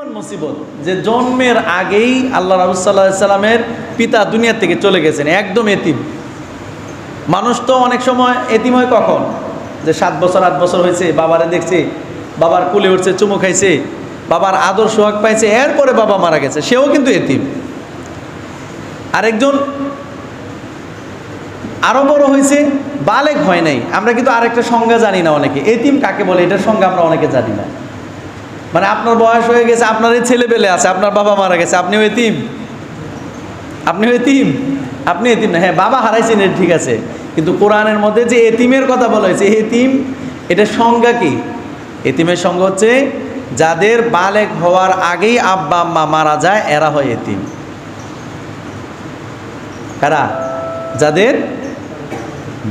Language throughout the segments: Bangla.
পরিমাণ মুসিবত যে জন্মের আগেই আল্লাহ রাসূল সাল্লাল্লাহু আলাইহি সাল্লামের পিতা দুনিয়া থেকে চলে গেছেন, একদম এতিম। মানুষ তো অনেক সময় এতিম হয় কখন, যে 7 বছর 8 বছর হয়েছে, বাবারে দেখছে, বাবার কোলে উঠছে, চুমু খাইছে, বাবার আদর সোহাগ পাইছে, এরপরে বাবা মারা গেছে, সেও কিন্তু এতিম। আরেকজন আরো বড় হয়েছে, বালেগ হয় নাই। আমরা কিন্তু আরেকটা সংজ্ঞা জানি না অনেকে, এতিম কাকে বলে এটার সংজ্ঞা আমরা অনেকে জানি না। মানে আপনার বয়স হয়ে গেছে, আপনার এই ছেলেবেলে আছে, আপনার বাবা মারা গেছে, আপনিও এতিম? আপনিও এতিম? আপনি এতিম না, হ্যাঁ বাবা হারাইছেন এটা ঠিক আছে, কিন্তু কোরআনের মধ্যে যে এতিমের কথা বলা হয়েছে, এতিম এটার সংজ্ঞা কি? এতিমের সংজ্ঞা হচ্ছে যাদের বালেগ হওয়ার আগেই আব্বা আম্মা মারা যায়, এরা হয় এতিম। কারা? যাদের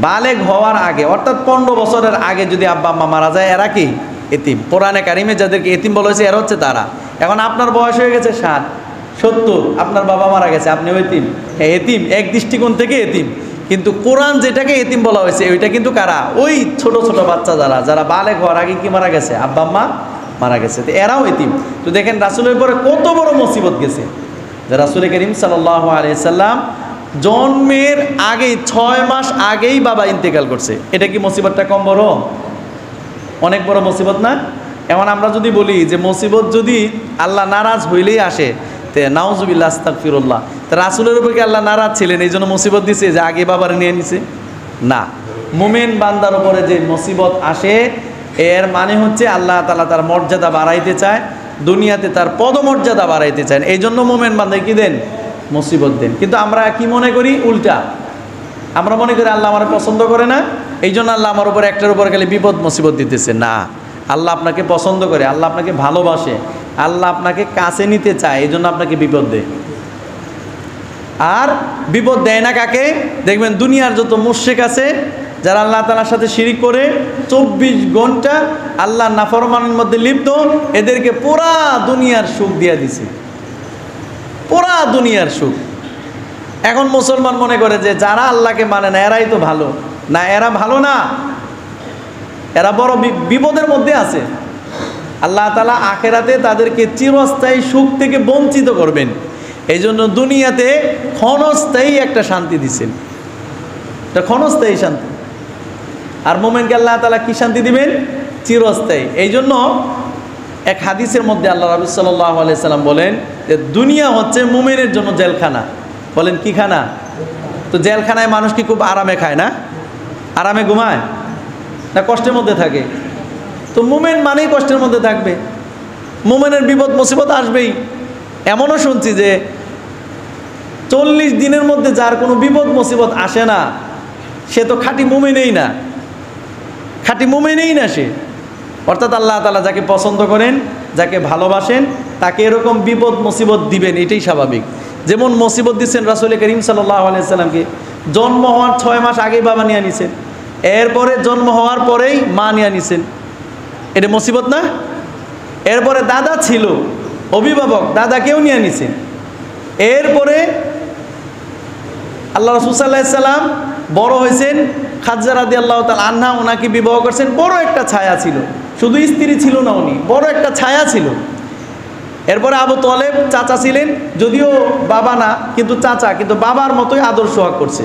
বালেগ হওয়ার আগে, অর্থাৎ 15 বছরের আগে যদি আব্বা আম্মা মারা যায়, এরা কি? এতিম। কোরআনে কারিমে যাদেরকে এতিম বলা হয়েছে, এরা হচ্ছে তারা। এখন আপনার বয়স হয়ে গেছে 60, 70, আপনার বাবা মারা গেছে, আপনিও এতিম। হ্যাঁ এতিম, এক দৃষ্টিকোণ থেকে এতিম, কিন্তু কোরআন যেটাকে এতিম বলা হয়েছে ওইটা কিন্তু কারা? ওই ছোট ছোট বাচ্চা যারা বালেগ হওয়ার আগে কি মারা গেছে, আব্বা আম্মা মারা গেছে, তো এরাও এতিম। তো দেখেন রাসূলের পরে কত বড় মুসিবত গেছে, যে রাসূল করিম সাল্লাল্লাহু আলাইহি সাল্লাম জন্মের আগেই 6 মাস আগেই বাবা ইন্তেকাল করছে। এটা কি মুসিবতটা কম বড়? অনেক বড় মুসিবত না? এখন আমরা যদি বলি যে মুসিবত যদি আল্লাহ নারাজ হইলেই আসে, তে নাউজুবিল্লাহ আস্তাগফিরুল্লাহ, তা রাসূলের উপর কি আল্লাহ নারাজ ছিলেন এই জন্য মুসিবত দিছে যে আগে বাবার নিয়ে নিছে? না, মুমিন বান্দার উপরে যে মুসিবত আসে এর মানে হচ্ছে আল্লাহ তাআলা তার মর্যাদা বাড়াইতে চায়, দুনিয়াতে তার পদমর্যাদা বাড়াইতে চান, এই জন্য মুমিন বান্দাকে কি দেন? মুসিবত দেন। কিন্তু আমরা কি মনে করি? উল্টা। আমরা মনে করি আল্লাহ আমার পছন্দ করে না, এই জন্য আল্লাহ আমার উপর একটার উপর খালি বিপদ মুসিবত দিতেছে। না, আল্লাহ আপনাকে পছন্দ করে, আল্লাহ আপনাকে ভালোবাসে, আল্লাহ আপনাকে কাছে নিতে চায়, এই জন্য আপনাকে বিপদ দেয়। আর বিপদ দেয় না কাকে? দেখবেন দুনিয়ার যত মুশরিক আছে, যারা আল্লাহ তাআলার সাথে শিরিক করে 24 ঘন্টা আল্লাহ নাফরমানের মধ্যে লিপ্ত, এদেরকে পুরা দুনিয়ার সুখ দিয়ে দিছে, পুরা দুনিয়ার সুখ। এখন মুসলমান মনে করে যে যারা আল্লাহকে মানে না এরাই তো ভালো। না, এরা ভালো না, এরা বড় বিপদের মধ্যে আছে। আল্লাহ তাআলা আখিরাতে তাদেরকে চিরস্থায়ী সুখ থেকে বঞ্চিত করবেন, এই জন্য দুনিয়াতে ক্ষণস্থায়ী একটা শান্তি দিচ্ছেন, এটা ক্ষণস্থায়ী শান্তি। আর মুমিনকে আল্লাহ তাআলা কি শান্তি দিবেন? চিরস্থায়ী। এই জন্য এক হাদিসের মধ্যে আল্লাহ রাসূল সাল্লাল্লাহু আলাইহি সাল্লাম বলেন যে দুনিয়া হচ্ছে মুমিনের জন্য জেলখানা। বলেন কি খানা? তো জেলখানায় মানুষ কি খুব আরামে খায় না? আরামে ঘুমায় না কষ্টের মধ্যে থাকে? তো মুমিন মানেই কষ্টের মধ্যে থাকবে, মুমিনের বিপদ মুসিবত আসবেই। এমনও শুনছি যে 40 দিনের মধ্যে যার কোনো বিপদ মুসিবত আসে না, সে তো খাঁটি মুমিনই না, খাঁটি মুমিনই না সে। অর্থাৎ আল্লাহ তাআলা যাকে পছন্দ করেন, যাকে ভালোবাসেন, তাকে এরকম বিপদ মুসিবত দিবেন, এটাই স্বাভাবিক। যেমন মুসিবত দিচ্ছেন রাসূল করিম সাল্লাল্লাহু আলাইহি সাল্লামকে, জন্ম হওয়ার 6 মাস আগেই বাবা নিয়ে নিছেন, এরপরে জন্ম হওয়ার পরেই মা নিয়ে নিছেন, এটা মুসিবত না? এরপরে দাদা ছিল অভিভাবক, দাদাকেও নিয়ে নিছেন। এরপরে আল্লাহ রাসূল সাল্লাল্লাহু আলাইহি সাল্লাম বড় হয়েছেন, খাদিজা রাদিয়াল্লাহু তাআলা আনহা ওনাকে বিবাহ করছেন, বড় একটা ছায়া ছিল, শুধু স্ত্রী ছিল না, উনি বড় একটা ছায়া ছিল। এরপরে আবু তালেব চাচা ছিলেন, যদিও বাবা না কিন্তু চাচা, কিন্তু বাবার মতোই আদর সোহাগ করছে।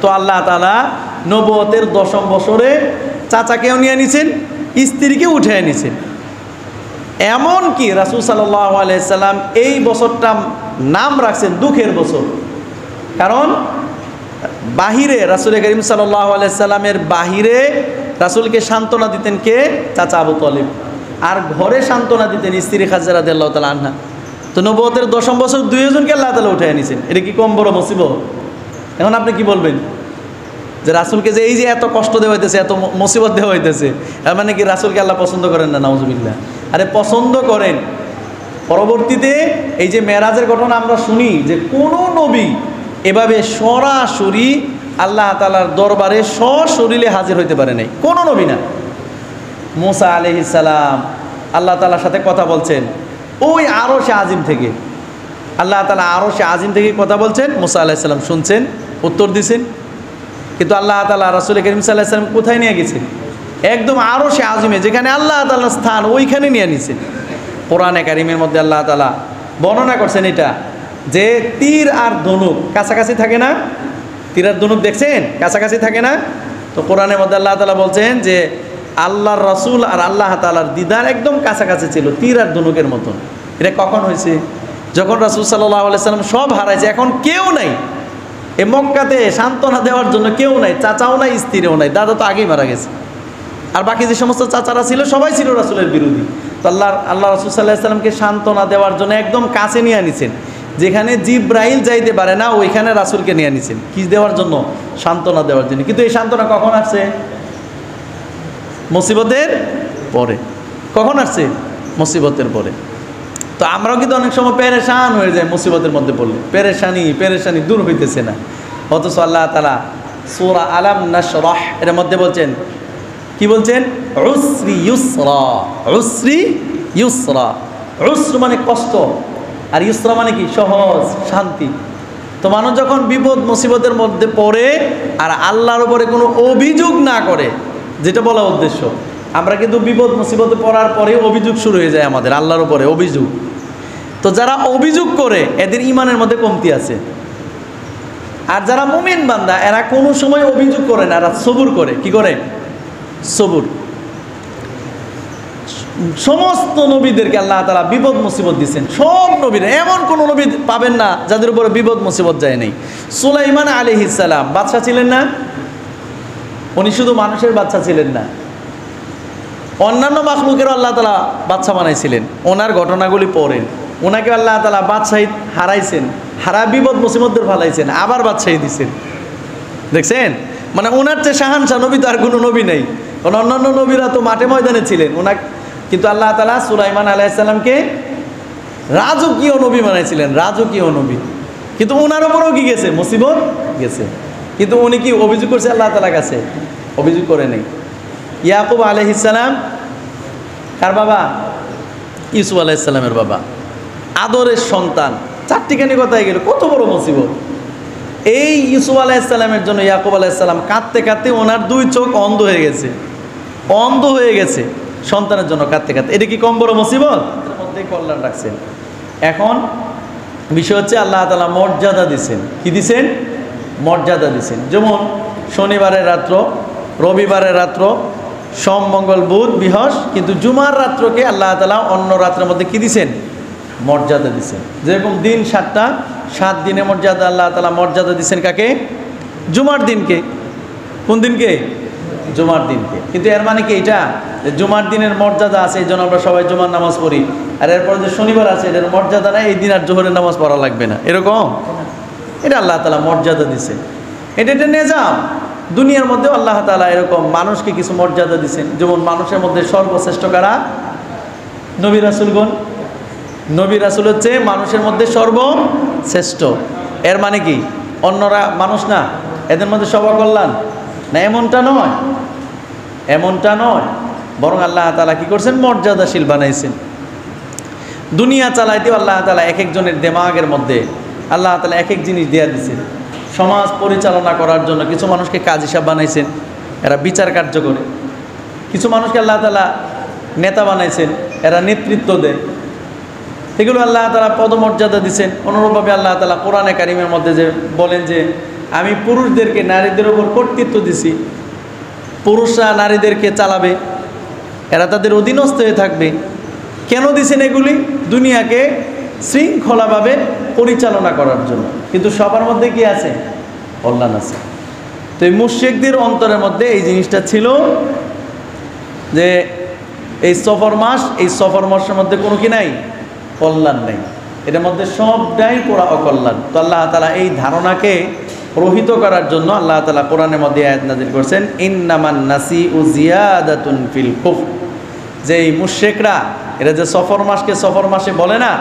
তো আল্লাহ তাআলা নবুয়তের 10ম বছরে চাচাকেও নিয়ে নিছেন, স্ত্রীকে উঠে নিছেন। এমনকি রাসূল সাল্লাল্লাহু আলাইহি সাল্লাম এই বছরটা নাম রাখছেন দুঃখের বছর, কারণ বাহিরে রাসূল করিম সাল্লাল্লাহু আলাইহি সাল্লামের বাহিরে রাসূলকে সান্ত্বনা দিতেন কে? চাচা আবু তালেব। আর ঘরে সান্ত্বনা দিতেন স্ত্রী খাদিজা রাদিয়াল্লাহু তাআলা আনহা। তো নবুয়তের 10ম বছর 2 জনকে আল্লাহ তাআলা উঠে নিছেন, এটা কি কম বড় মুসিবত? এখন আপনি কি বলবেন যে রাসূলকে যে এই যে এত কষ্ট দেওয়া হইতেছে, এত মুসিবত দেওয়া হইতেছে, এর মানে কি রাসূলকে আল্লাহ পছন্দ করেন না? নাউজুবিল্লাহ। আরে পছন্দ করেন। পরবর্তীতে এই যে মেরাজের ঘটনা আমরা শুনি যে কোনো নবী এভাবে সরাসরি আল্লাহ তাআলার দরবারে সশরীরে হাজির হইতে পারে নাই, কোনো নবী না। মুসা আলাইহিস সালাম আল্লাহ তাআলার সাথে কথা বলছেন ওই আরশে আজিম থেকে, আল্লাহ তাআলা আরশে আজিম থেকে কথা বলছেন, মুসা আলাইহিস সালাম শুনছেন, উত্তর দিছেন। কিন্তু আল্লাহ তাআলা রাসূল করিম সাল্লাল্লাহু আলাইহি ওয়াসাল্লাম কোথায় নিয়ে গেছেন? একদম আরশে আজিমে, যেখানে আল্লাহ তাআলার স্থান, ওইখানে নিয়ে নিছেন। কোরআনে কারিমের মধ্যে আল্লাহ তাআলা বর্ণনা করছেন এটা, যে তীর আর ধনুক কাছাকাছি থাকে না? তীর আর ধনুক দেখছেন কাছাকাছি থাকে না? তো কোরআনের মধ্যে আল্লাহ তাআলা বলছেন যে আল্লাহর রাসূল আর আল্লাহ তাআলার দিদার একদম কাছাকাছি ছিল, তীর আর ধনুকের মতন। এটা কখন হয়েছে? যখন রাসূল সাল্লাল্লাহু আলাইহি সাল্লাম সব হারাইছে, এখন কেউ নাই এ মক্কাতে সান্ত্বনা দেওয়ার জন্য, কেউ নাই, চাচাও নাই, স্ত্রীও নাই, দাদা তো আগেই মারা গেছে। আর বাকি যে সমস্ত চাচারা ছিল সবাই ছিল রাসূলের বিরোধী। তো আল্লাহ রাসূল সাল্লাল্লাহু আলাইহি সাল্লামকে সান্ত্বনা দেওয়ার জন্য একদম কাছে নিয়ে আনিছেন, যেখানে জিব্রাইল যাইতে পারে না ওইখানে রাসূলকে নিয়ে আনিছেন। কি দেওয়ার জন্য? সান্ত্বনা দেওয়ার জন্য। কিন্তু এই সান্ত্বনা কখন আসছে? মুসিবতের পরে। কখন আসছে? মুসিবতের পরে। তো আমরাও কিন্তু অনেক সময় পেরেশান হয়ে যায় মুসিবতের মধ্যে পড়লে, পেরেশানি দূর হইতেছে না। অথচ আল্লাহ তাআলা সূরা আলাম নাশরাহ এর মধ্যে বলছেন, কি বলছেন? উসরি ইউসরা, উসরি ইউসরা। উসর মানে কষ্ট, আর ইউসরা মানে কি? সহজ, শান্তি। তো মানুষ যখন বিপদ মুসিবতের মধ্যে পড়ে আর আল্লাহর উপরে কোনো অভিযোগ না করে, যেটা বলা উদ্দেশ্য, আমরা কিন্তু বিপদ মুসিবতে পড়ার পরে অভিযোগ শুরু হয়ে যায় আমাদের আল্লাহর উপরে, অভিযোগ। তো যারা অভিযোগ করে এদের ঈমানের মধ্যে কমতি আছে। আর যারা মুমিন বান্দা এরা কোনো সময় অভিযোগ করে না, এরা সবুর করে। কি করে? সবুর। সমস্ত নবীদেরকে আল্লাহ তাআলা বিপদ মুসিবত দিয়েছেন, সব নবীরা। এমন কোন নবী পাবেন না যাদের উপরে বিপদ মুসিবত যায় নাই। সুলাইমান আলাইহিস সালাম বাদশা ছিলেন না? উনি শুধু মানুষের বাদশা ছিলেন না, অন্যান্য মাখলুকেরও আল্লাহ তাআলা বাদশা বানাইছিলেন। ওনার ঘটনাগুলি পড়েন। ওনাকে আল্লাহ তাআলা বাদশাহী হারাইছেন, হারা বিপদ মুসিবতদের ফালাইছেন, আবার বাদশাহী দিছেন। দেখছেন? মানে ওনার চেয়ে শাহানশাহ নবী তো আর কোনো নবী নেই। কারণ অন্যান্য নবীরা তো মাঠে ময়দানে ছিলেন, ওনাকে কিন্তু আল্লাহ তাআলা সুলাইমান আলাইহিস সালামকে রাজকীয় নবী বানাইছিলেন, রাজকীয় নবী। কিন্তু ওনার উপরেও কি গেছে? মুসিবত গেছে। কিন্তু উনি কি অভিযোগ করছে আল্লাহ তাআলার কাছে? অভিযোগ করে নেই। ইয়াকুব আলাইহিস সালাম কার বাবা? ইউসুফ আলাইহিস সালামের বাবা, আদরের সন্তান। চারটিখানি কথাই গেল, কত বড় মুসিবত। এই ইউসুফ আলাইহিস সালামের জন্য ইয়াকুব আলাইহিস সালাম কাঁদতে কাঁদতে ওনার দুই চোখ অন্ধ হয়ে গেছে, অন্ধ হয়ে গেছে সন্তানের জন্য কাঁদতে কাঁদতে। এটা কি কম বড় মুসিবত? এর মধ্যেই কল্যাণ রাখছেন। এখন বিষয় হচ্ছে আল্লাহ তাআলা মর্যাদা দিছেন। কি দিছেন? মর্যাদা দিছেন। যেমন শনিবারের রাত্র, রবিবারের রাত্র, সোম মঙ্গল বুধ বৃহস্পতি, কিন্তু জুমার রাত্রকে আল্লাহ তাআলা অন্য রাত্রের মধ্যে কি দিছেন? মর্যাদা দিছেন। যেরকম দিন 7টা, 7 দিনে মর্যাদা আল্লাহ তাআলা মর্যাদা দিছেন কাকে? জুমার দিনকে। কোন দিনকে? জুমার দিনকে। কিন্তু এর মানে কি এটা যে জুমার দিনের মর্যাদা আছে এই জন্য আমরা সবাই জুমার নামাজ পড়ি, আর এরপরে যে শনিবার আছে এটার মর্যাদা নাই, এই দিন আর জোহরের নামাজ পড়া লাগবে না, এরকম? এটা আল্লাহ তাআলা মর্যাদা দিছে। এটা নিজাম। দুনিয়ার মধ্যেও আল্লাহ তাআলা এরকম মানুষকে কিছু মর্যাদা দিছেন। যেমন মানুষের মধ্যে সর্বশ্রেষ্ঠ কারা? নবী রাসূলগণ। নবী রাসূল হচ্ছে মানুষের মধ্যে সর্বশ্রেষ্ঠ। এর মানে কি অন্যরা মানুষ না, এদের মধ্যে সবার কল্যাণ না? এমনটা নয়, এমনটা নয়। বরং আল্লাহ তাআলা কি করছেন? মর্যাদাশীল বানাইছেন। দুনিয়া চালাইতেও আল্লাহ তাআলা এক একজনের দিমাগের মধ্যে আল্লাহ তাআলা এক এক জিনিস দেয়া দিয়েছেন। সমাজ পরিচালনা করার জন্য কিছু মানুষকে কাজী সাহেব বানাইছেন, এরা বিচার কার্য করে। কিছু মানুষকে আল্লাহ তাআলা নেতা বানাইছেন, এরা নেতৃত্ব দেয়। এগুলো আল্লাহ তাআলা পদমর্যাদা দিচ্ছেন। অনুরূপভাবে আল্লাহ তাআলা কোরআনে কারিমের মধ্যে যে বলেন যে আমি পুরুষদেরকে নারীদের উপর কর্তৃত্ব দিছি, পুরুষরা নারীদেরকে চালাবে, এরা তাদের অধীনস্থ হয়ে থাকবে। কেন দিছেন এগুলি? দুনিয়াকে শৃঙ্খলাভাবে পরিচালনা করার জন্য। কিন্তু সবার মধ্যে কি আছে? কল্যাণ আছে। তো এই মুশরিকদের অন্তরের মধ্যে এই জিনিসটা ছিল যে এই সফর মাস, এই সফর মাসের মধ্যে কোনো কি নাই? কল্যাণ নেই, এটার মধ্যে সবটাই পুরা অকল্যাণ। তো আল্লাহ তাআলা এই ধারণাকে রহিত করার জন্য আল্লাহ তাআলা কোরআনের মধ্যে আয়াত নাযিল করেছেন, ইন্নামান নাসিউ জিয়াদাতুন ফিল কুফর। যে এই মুশরিকরা এরা যে সফর মাসকে সফর মাসে বলে না,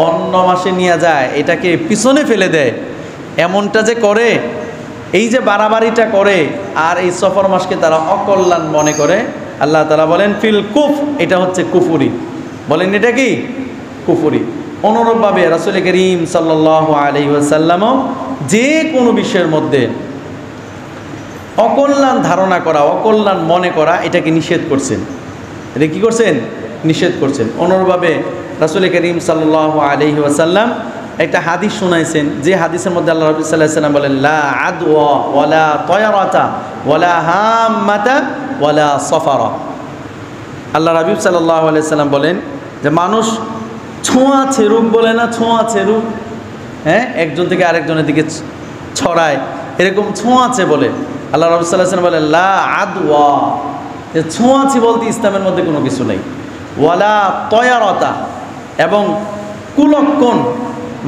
অন্য মাসে নিয়ে যায়, এটাকে পিছনে ফেলে দেয়, এমনটা যে করে, এই যে বাড়াবাড়িটা করে, আর এই সফর মাসকে তারা অকল্যাণ মনে করে, আল্লাহ তাআলা বলেন ফিল কুফ, এটা হচ্ছে কুফরি। বলেন এটা কি? কুফরি। অনুরূপভাবে রাসূল করিম সাল্লাল্লাহু আলাইহি ওয়াসাল্লামও যে কোনো বিষয়ের মধ্যে অকল্যাণ ধারণা করা, অকল্যাণ মনে করা, এটাকে নিষেধ করছেন। এটা কি করছেন? নিষেধ করছেন। অনুরূপভাবে রাসূল করিম সাল্লাল্লাহু আলাইহি ওয়াসাল্লাম একটা হাদিস শোনাইছেন, যে হাদিসের মধ্যে আল্লাহ রাব্বুল সাল্লাল্লাহু আলাইহি ওয়াসাল্লাম বলেন, লা আদওয়া ওয়ালা তায়রাতা ওয়ালা হাম্মাতা ওয়ালা সফারা। আল্লাহ রাব্বুল সাল্লাল্লাহু আলাইহি ওয়াসাল্লাম বলেন যে মানুষ ছোঁয়াচে রোগ বলে না, ছোঁয়াচে রোগ, হ্যাঁ, একজন থেকে আরেকজনের দিকে ছড়ায়, এরকম ছোঁয়াচে বলে। আল্লাহ রাব্বুল সাল্লাল্লাহু আলাইহি ওয়াসাল্লাম বলেন লা আদওয়া, ছোঁয়াচে বলতে ইসলামের মধ্যে কোনো কিছু নেই। ওয়ালা তয়ারতা, এবং কুলক্ষণ,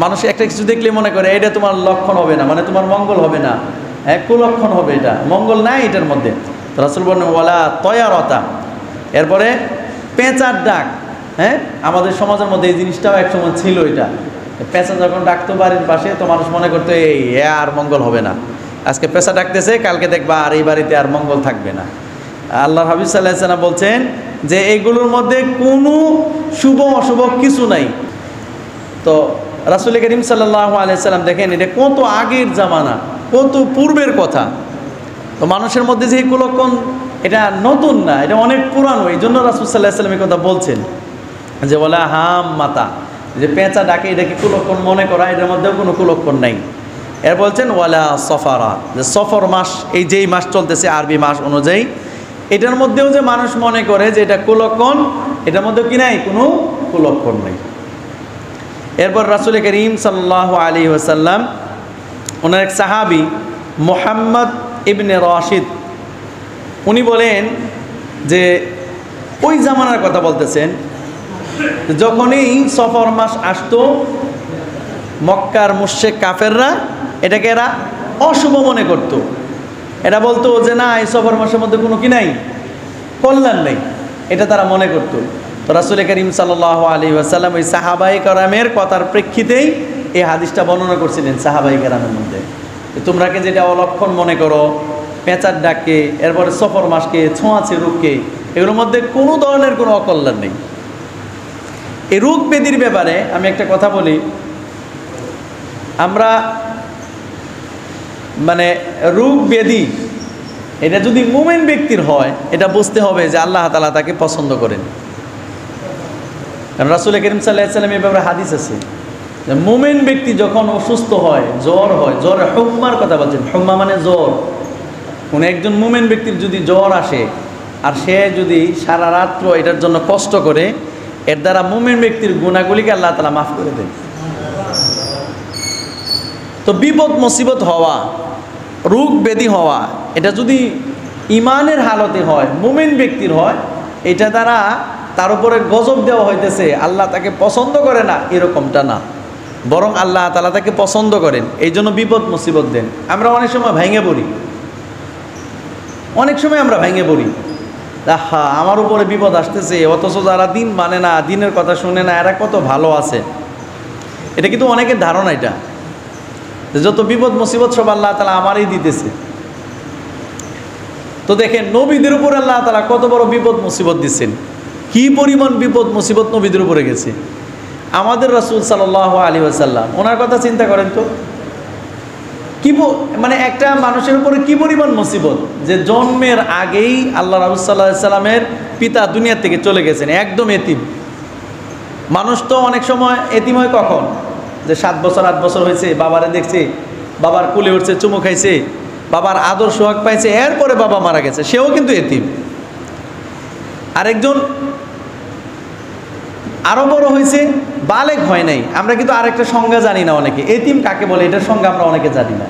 মানুষ একটা কিছু দেখলে মনে করে এটা তোমার লক্ষণ হবে না, মানে তোমার মঙ্গল হবে না, হ্যাঁ, কুলক্ষণ হবে, এটা মঙ্গল নাই এটার মধ্যে। রাসূল বলেন ওয়ালা তয়ারতা। এরপরে পেঁচার ডাক, হ্যাঁ, আমাদের সমাজের মধ্যে এই জিনিসটাও একসময় ছিল। এটা পেঁচা যখন ডাকতো বাড়ির পাশে, তো মানুষ মনে করতো এই আর মঙ্গল হবে না, আজকে পেঁচা ডাকতেছে, কালকে দেখবা আর এই বাড়িতে আর মঙ্গল থাকবে না। আল্লাহ হাবিব সাল্লাল্লাহু আলাইহি ওয়াসাল্লাম বলছেন যে এইগুলোর মধ্যে কোনো শুভ অশুভ কিছু নাই। তো রাসূল করিম সাল্লাল্লাহু আলাইহি ওয়াসাল্লাম দেখেন এটা কত আগের জামানা, কত পূর্বের কথা। তো মানুষের মধ্যে যে কুলক্ষণ, এটা নতুন না, এটা অনেক পুরানো। এই জন্য রাসূল সাল্লাল্লাহু আলাইহি ওয়াসাল্লাম এই কথা বলছেন যে বলা হাম মাতা, যে পেঁচা ডাকে এটাকে কুলক্ষণ মনে করা, এটার মধ্যেও কোনো কুলক্ষণ নাই। এর বলছেন ওয়ালা সফারা, যে সফর মাস, এই যেই মাস চলতেছে আরবি মাস অনুযায়ী, এটার মধ্যেও যে মানুষ মনে করে যে এটা কুলক্ষণ, এটার মধ্যেও কি নাই, কোনো কুলক্ষণ নেই। এরপর রাসূল করিম সাল্লাল্লাহু আলাইহি ওয়াসাল্লাম, ওনার এক সাহাবী মুহাম্মদ ইবনে রাশিদ, উনি বলেন যে ওই জামানার কথা বলতেছেন, যখনই সফর মাস আসতো, মক্কার মুশরিক কাফেররা এটাকে এরা অশুভ মনে করত। এটা বলতো যে না, এই সফর মাসের মধ্যে কোনো কি নাই, কল্যাণ নেই, এটা তারা মনে করত। তো রাসূল করিম সাল্লাল্লাহু আলাইহি ওয়াসাল্লাম ওই সাহাবায়ে কেরামের কথার প্রেক্ষিতেই এই হাদিসটা বর্ণনা করছিলেন সাহাবায়ে কেরামের মধ্যে, তোমরাকে যেটা অলক্ষণ মনে করো, পেঁচার ডাককে, এরপরে সফর মাসকে, ছোঁয়াচে রোগকে, এগুলোর মধ্যে কোনো ধরনের কোনো অকল্যাণ নেই। এই রোগ ব্যাধির ব্যাপারে আমি একটা কথা বলি, আমরা মানে রোগ ব্যাধি এটা যদি মুমিন ব্যক্তির হয়, এটা বুঝতে হবে যে আল্লাহ তাআলা তাকে পছন্দ করেন। কারণ রাসূল করিম সাল্লাল্লাহু আলাইহি ওয়াসাল্লাম এই ব্যাপারে হাদিস আছে যে মুমিন ব্যক্তি যখন অসুস্থ হয়, জ্বর হয়, জ্বরে হুম্মার কথা বলছেন, হুম্মা মানে জ্বর, কোনো একজন মুমিন ব্যক্তির যদি জ্বর আসে আর সে যদি সারা রাত্র এটার জন্য কষ্ট করে, এর দ্বারা মুমিন ব্যক্তির গুনাহগুলিকে আল্লাহ তাআলা মাফ করে দেন। তো বিপদ মুসিবত হওয়া, রোগ ব্যাধি হওয়া, এটা যদি ইমানের হালতে হয়, মুমিন ব্যক্তির হয়, এটা দ্বারা তার উপরে গজব দেওয়া হইতেছে, আল্লাহ তাকে পছন্দ করে না, এরকমটা না, বরং আল্লাহ তাআলা তাকে পছন্দ করেন, এই জন্য বিপদ মুসিবত দেন। আমরা অনেক সময় ভেঙে পড়ি, অনেক সময় আমরা ভেঙে পড়ি, আহা আমার উপরে বিপদ আসতেছে, অথচ যারা দিন মানে না, দিনের কথা শুনে না, এরা কত ভালো আছে। এটা কিন্তু অনেকের ধারণা, এটা যত বিপদ মুসিবত সব আল্লাহ তাআলা আমারই দিতেছে। তো দেখেন নবীদের উপর আল্লাহ তাআলা কত বড় বিপদ মুসিবত দিচ্ছেন, কি পরিমাণ বিপদ মুসিবত নবীদের উপরে গেছে। আমাদের রাসূল সাল্লাল্লাহু আলাইহি ওয়াসাল্লাম, ওনার কথা চিন্তা করেন তো, কি মানে একটা মানুষের উপরে কি পরিমাণ মুসিবত, যে জন্মের আগেই আল্লাহ রাসূল সাল্লাল্লাহু আলাইহি সাল্লামের পিতা দুনিয়া থেকে চলে গেছেন, একদম এতিম। মানুষ তো অনেক সময় এতিম হয় কখন, যে 7 বছর 8 বছর হয়েছে, বাবারে দেখছে, বাবার কোলে উঠছে, চুমু খাইছে, বাবার আদর সোহাগ পাইছে, এরপরে বাবা মারা গেছে, সেও কিন্তু এতিম। আরেকজন আরো বড় হয়েছে, বালেগ হয় নাই। আমরা কিন্তু আরেকটা সংজ্ঞা জানি না অনেকে, এতিম কাকে বলে এটার সংজ্ঞা আমরা অনেকে জানি না।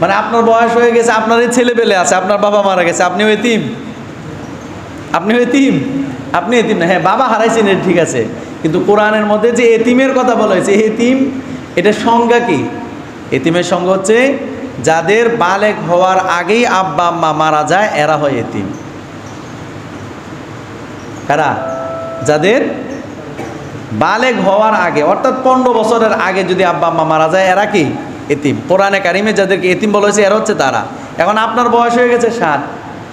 মানে আপনার বয়স হয়ে গেছে, আপনার এই ছেলেবেলে আছে, আপনার বাবা মারা গেছে, আপনিও এতিম, আপনিও এতিম, আপনি এতিম না, হ্যাঁ বাবা হারাইছেন ঠিক আছে, কিন্তু কোরআনের মধ্যে যে এতিমের কথা বলা হয়েছে, এতিম এটা সংজ্ঞা কি? এতিমের সংজ্ঞা হচ্ছে যাদের বালেগ হওয়ার আগেই আব্বা আম্মা মারা যায়, এরা হয় এতিম। কারা? যাদের বালেগ হওয়ার আগে, অর্থাৎ 15 বছরের আগে যদি আব্বা আম্মা মারা যায়, এরা কি? এতিম। কোরআনে কারিমে যাদেরকে এতিম বলা হয়েছে, এরা হচ্ছে তারা। এখন আপনার বয়স হয়ে গেছে 60,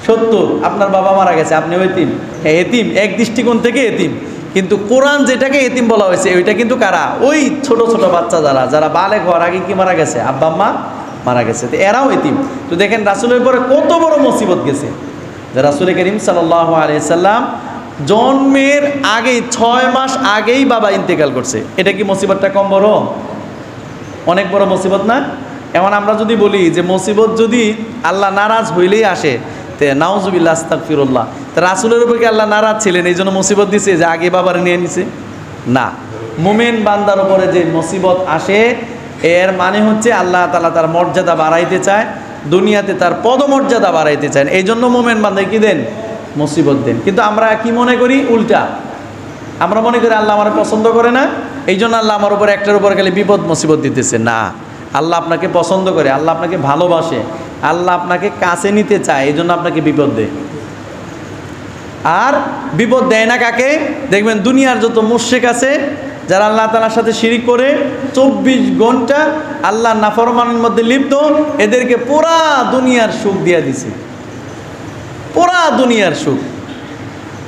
70, আপনার বাবা মারা গেছে, আপনিও এতিম। হ্যাঁ এতিম, এক দৃষ্টিকোণ থেকে এতিম, কিন্তু কোরআন যেটাকে এতিম বলা হয়েছে ওইটা কিন্তু কারা? ওই ছোট ছোট বাচ্চা যারা বালেগ হওয়ার আগে কি মারা গেছে, আব্বা আম্মা মারা গেছে, তো এরাও এতিম। তো দেখেন রাসূলের পরে কত বড় মুসিবত গেছে, যে রাসূল করিম সাল্লাল্লাহু আলাইহি সাল্লাম জন্মের আগেই 6 মাস আগেই বাবা ইন্তেকাল করছে। এটা কি মুসিবতটা কম বড়? অনেক বড় মুসিবত না? এমন আমরা যদি বলি যে মুসিবত যদি আল্লাহ নারাজ হইলেই আসে, তে নাউজুবিল্লাহ আস্তাগফিরুল্লাহ, তা রাসূলের উপর কি আল্লাহ নারাজ ছিলেন এই জন্য মুসিবত দিছে যে আগে বাবার নিয়ে নিছে? না, মুমিন বান্দার উপরে যে মুসিবত আসে এর মানে হচ্ছে আল্লাহ তাআলা তার মর্যাদা বাড়াইতে চায়, দুনিয়াতে তার পদমর্যাদা বাড়াইতে চান, এই জন্য মুমিন বান্দায় কি দেন? মুসিবত দেন। কিন্তু আমরা কি মনে করি? উল্টা। আমরা মনে করি আল্লাহ আমার পছন্দ করে না, এই জন্য আল্লাহ আমার উপর একটার উপর খালি বিপদ মুসিবত দিতেছে। না, আল্লাহ আপনাকে পছন্দ করে, আল্লাহ আপনাকে ভালোবাসে, আল্লাহ আপনাকে কাছে নিতে চায়, এই জন্য আপনাকে বিপদ দেয়। আর বিপদ দেয় না কাকে? দেখবেন দুনিয়ার যত মুশরিক আছে যারা আল্লাহ তাআলার সাথে শিরিক করে 24 ঘন্টা আল্লাহর নাফরমানির মধ্যে লিপ্ত, এদেরকে পুরা দুনিয়ার সুখ দিয়ে দিছে, পুরা দুনিয়ার সুখ।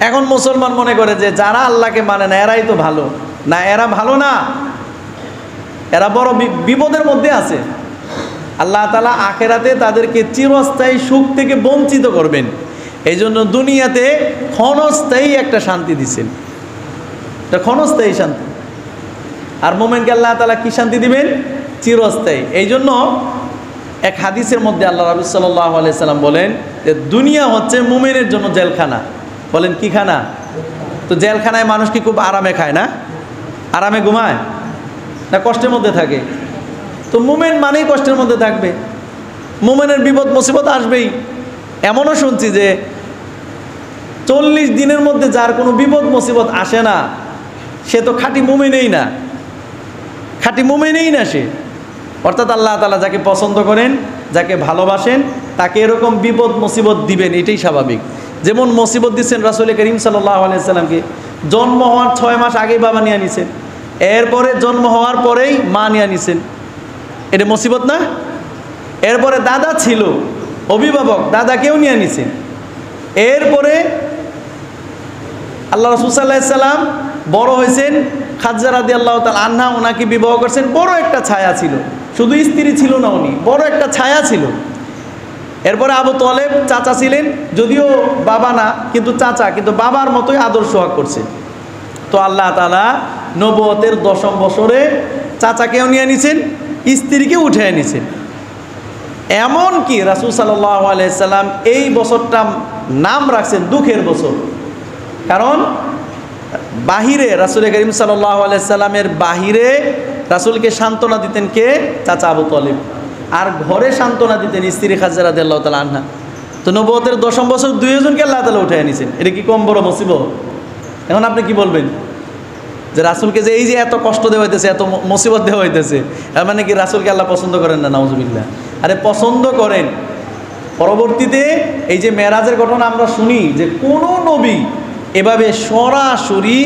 এখন মুসলমান মনে করে যে যারা আল্লাহকে মানে না এরাই তো ভালো। না, এরা ভালো না, এরা বড় বিপদের মধ্যে আছে। আল্লাহ তাআলা আখিরাতে তাদেরকে চিরস্থায়ী সুখ থেকে বঞ্চিত করবেন, এই জন্য দুনিয়াতে ক্ষণস্থায়ী একটা শান্তি দিচ্ছেন, এটা ক্ষণস্থায়ী শান্তি। আর মুমিনকে আল্লাহ তাআলা কি শান্তি দিবেন? চিরস্থায়ী। এই জন্য এক হাদিসের মধ্যে আল্লাহ রাসূল সাল্লাল্লাহু আলাইহি সাল্লাম বলেন যে দুনিয়া হচ্ছে মুমিনের জন্য জেলখানা। বলেন কি খানা? তো জেলখানায় মানুষ কি খুব আরামে খায় না? আরামে ঘুমায় না কষ্টের মধ্যে থাকে? তো মুমিন মানেই কষ্টের মধ্যে থাকবে, মুমিনের বিপদ মুসিবত আসবেই। এমনও শুনছি যে 40 দিনের মধ্যে যার কোনো বিপদ মুসিবত আসে না সে তো খাঁটি মুমিনই না, খাঁটি মুমিনই না সে। অর্থাৎ আল্লাহ তাআলা যাকে পছন্দ করেন, যাকে ভালোবাসেন, তাকে এরকম বিপদ মুসিবত দিবেন, এটাই স্বাভাবিক। যেমন মুসিবত দিচ্ছেন রাসূল করিম সাল্লাল্লাহু আলাইহি সাল্লামকে, জন্ম হওয়ার 6 মাস আগেই বাবা নিয়ে নিছেন, এরপরে জন্ম হওয়ার পরেই মা নিয়ে নিছেন, এটা মুসিবত না? এরপরে দাদা ছিল অভিভাবক, দাদাকেও নিয়ে নিছেন। এরপরে আল্লাহ রাসূল সাল্লাল্লাহু আলাইহি সাল্লাম বড় হয়েছেন, খাদিজা রাদিয়াল্লাহু তাআলা আনহা ওনাকে বিবাহ করছেন, বড় একটা ছায়া ছিল, শুধু স্ত্রী ছিল না, উনি বড় একটা ছায়া ছিল। এরপরে আবু তালেব চাচা ছিলেন, যদিও বাবা না কিন্তু চাচা, কিন্তু বাবার মতোই আদর সোহাগ করছে। তো আল্লাহ তাআলা নবুয়তের 10ম বছরে চাচাকেও নিয়ে নিছেন, স্ত্রীকে উঠে নিছেন। এমনকি রাসূল সাল্লাল্লাহু আলাইহি সাল্লাম এই বছরটা নাম রাখছেন দুঃখের বছর, কারণ বাহিরে রাসূল করিম সাল্লাল্লাহু আলাইহি সাল্লামের বাহিরে রাসূলকে সান্ত্বনা দিতেন কে? চাচা আবু তালেব। আর ঘরে সান্ত্বনা দিতেন স্ত্রী খাদিজা রাদিয়াল্লাহু তাআলা আনহা। তো নবুয়তের 10ম বছর দুইজনকে আল্লাহ তাআলা উঠায় নিছেন, এটা কি কম বড় মুসিবত? এখন আপনি কি বলবেন যে রাসূলকে যে এই যে এত কষ্ট দেওয়া হইতেছে, এত মুসিবত দেওয়া হইতেছে, এর মানে কি রাসূলকে আল্লাহ পছন্দ করেন না? নাউজুবিল্লাহ। আরে পছন্দ করেন। পরবর্তীতে এই যে মেরাজের ঘটনা আমরা শুনি যে কোনো নবী এভাবে সরাসরি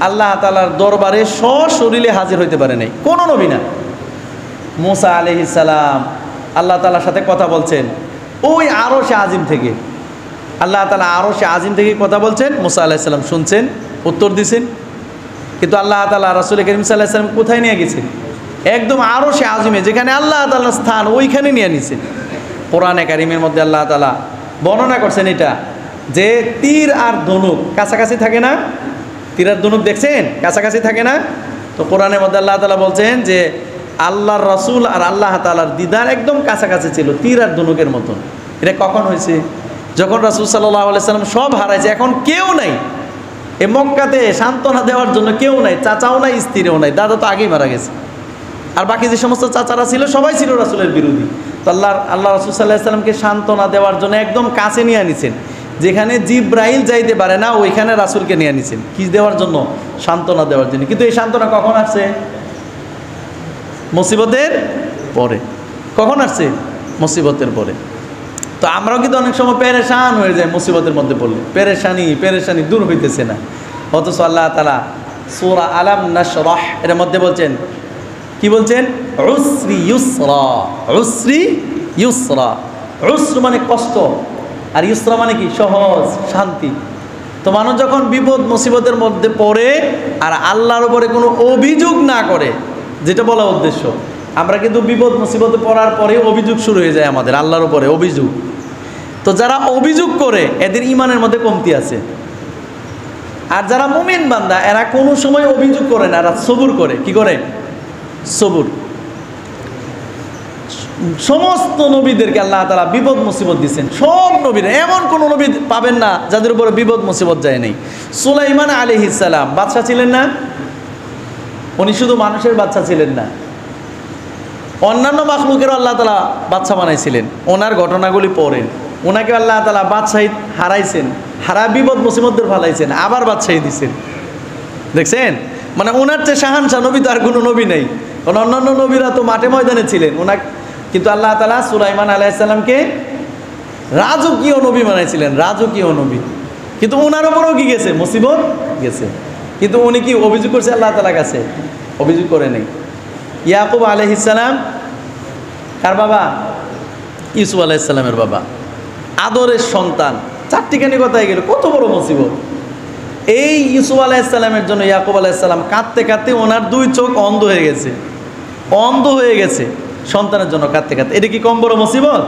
আল্লাহ তাআলার দরবারে সশরীরে হাজির হইতে পারে নাই, কোনো নবী না। মুসা আলাইহিস সালাম আল্লাহ তাআলার সাথে কথা বলছেন ওই আরশে আজিম থেকে, আল্লাহ তাআলা আরশে আজিম থেকে কথা বলছেন, মুসা আলাইহিস সালাম শুনছেন, উত্তর দিছেন। কিন্তু আল্লাহ তাআলা রাসূল করিম সাল্লাল্লাহু আলাইহি ওয়াসাল্লাম কোথায় নিয়ে গেছেন? একদম আরশে আজিমে, যেখানে আল্লাহ তাআলার স্থান, ওইখানে নিয়ে নিছেন। কোরআনে কারীমের মধ্যে আল্লাহ তাআলা বর্ণনা করছেন এটা, যে তীর আর ধনুক কাছাকাছি থাকে না? তীর আর ধনুক দেখছেন কাছাকাছি থাকে না? তো কোরআনের মধ্যে আল্লাহ তাআলা বলছেন যে আল্লাহর রাসূল আর আল্লাহ তাআলার দিদার একদম কাছাকাছি ছিল, তীর আর ধনুকের মতন। এটা কখন হয়েছে? যখন রাসূল সাল্লাল্লাহু আলাইহি সাল্লাম সব হারাইছে, এখন কেউ নাই এ মক্কাতে সান্ত্বনা দেওয়ার জন্য, কেউ নাই, চাচাও নাই, স্ত্রীও নাই, দাদা তো আগেই মারা গেছে। আর বাকি যে সমস্ত চাচারা ছিল সবাই ছিল রাসূলের বিরোধী। তো আল্লাহ রাসূল সাল্লাল্লাহু আলাইহি সাল্লামকে সান্ত্বনা দেওয়ার জন্য একদম কাছে নিয়ে আনিছেন, যেখানে জিব্রাইল যাইতে পারে না ওইখানে রাসূলকে নিয়ে আনিছেন। কি দেওয়ার জন্য? সান্ত্বনা দেওয়ার জন্য। কিন্তু এই সান্ত্বনা কখন আসছে? মুসিবতের পরে। কখন আসছে? মুসিবতের পরে। তো আমরাও কিন্তু অনেক সময় পেরেশান হয়ে যায় মুসিবতের মধ্যে পড়লে, পেরেশানি দূর হইতেছে না। অথচ আল্লাহ তাআলা সূরা আলাম নাশরাহ এর মধ্যে বলছেন, কি বলছেন? উসরি ইউসরা, উসরি ইউসরা। উসর মানে কষ্ট, আর ইউসরা মানে কি? সহজ, শান্তি। তো মানুষ যখন বিপদ মুসিবতের মধ্যে পড়ে আর আল্লাহর উপরে কোনো অভিযোগ না করে, যেটা বলা উদ্দেশ্য, আমরা কিন্তু বিপদ মুসিবতে পড়ার পরে অভিযোগ শুরু হয়ে যায় আমাদের আল্লাহর উপরে, অভিযোগ। তো যারা অভিযোগ করে এদের ইমানের মধ্যে কমতি আছে, আর যারা মুমিন বান্দা এরা কোনো সময় অভিযোগ করে না, এরা সবুর করে। কি করে? সবুর। সমস্ত নবীদেরকে আল্লাহ তাআলা বিপদ মুসিবত দিচ্ছেন, সব নবীরা, এমন কোনো নবী পাবেন না যাদের উপরে বিপদ মুসিবত যায় নাই। সুলাইমান আলাইহিস সালাম বাদশা ছিলেন না? উনি শুধু মানুষের বাচ্চা ছিলেন না, অন্যান্য মাখলুকেরও আল্লাহ তাআলা বাচ্চা বানাইছিলেন। ওনার ঘটনাগুলি পড়েন। ওনাকে আল্লাহ তাআলা বাদশাহী হারাইছেন, হারা বিপদ মুসিবতদের ফালাইছেন, আবার বাদশাহী দিচ্ছেন। দেখছেন? মানে ওনার চেয়ে শাহানশাহ নবী তো আর কোনো নবী নেই। কারণ অন্যান্য নবীরা তো মাঠে ময়দানে ছিলেন, কিন্তু আল্লাহ তাআলা সুলাইমান আলাইহিস সালামকে রাজকীয় নবী বানাইছিলেন, রাজকীয় নবী। কিন্তু ওনার উপরেও কি গেছে? মুসিবত গেছে। কিন্তু উনি কি অভিযোগ করছে আল্লাহ তাআলার কাছে? অভিযোগ করে নেই। ইয়াকুব আলাইহিস সালাম কার বাবা? ইউসুফ আলাইহিস সালামের বাবা, আদরের সন্তান। চারটিখানি কথায় গেল, কত বড় মুসিবত। এই ইউসুফ আলাইহিস সালামের জন্য ইয়াকুব আলাইহিস সালাম কাঁদতে কাঁদতে ওনার দুই চোখ অন্ধ হয়ে গেছে, অন্ধ হয়ে গেছে সন্তানের জন্য কাঁদতে কাঁদতে। এটা কি কম বড় মুসিবত?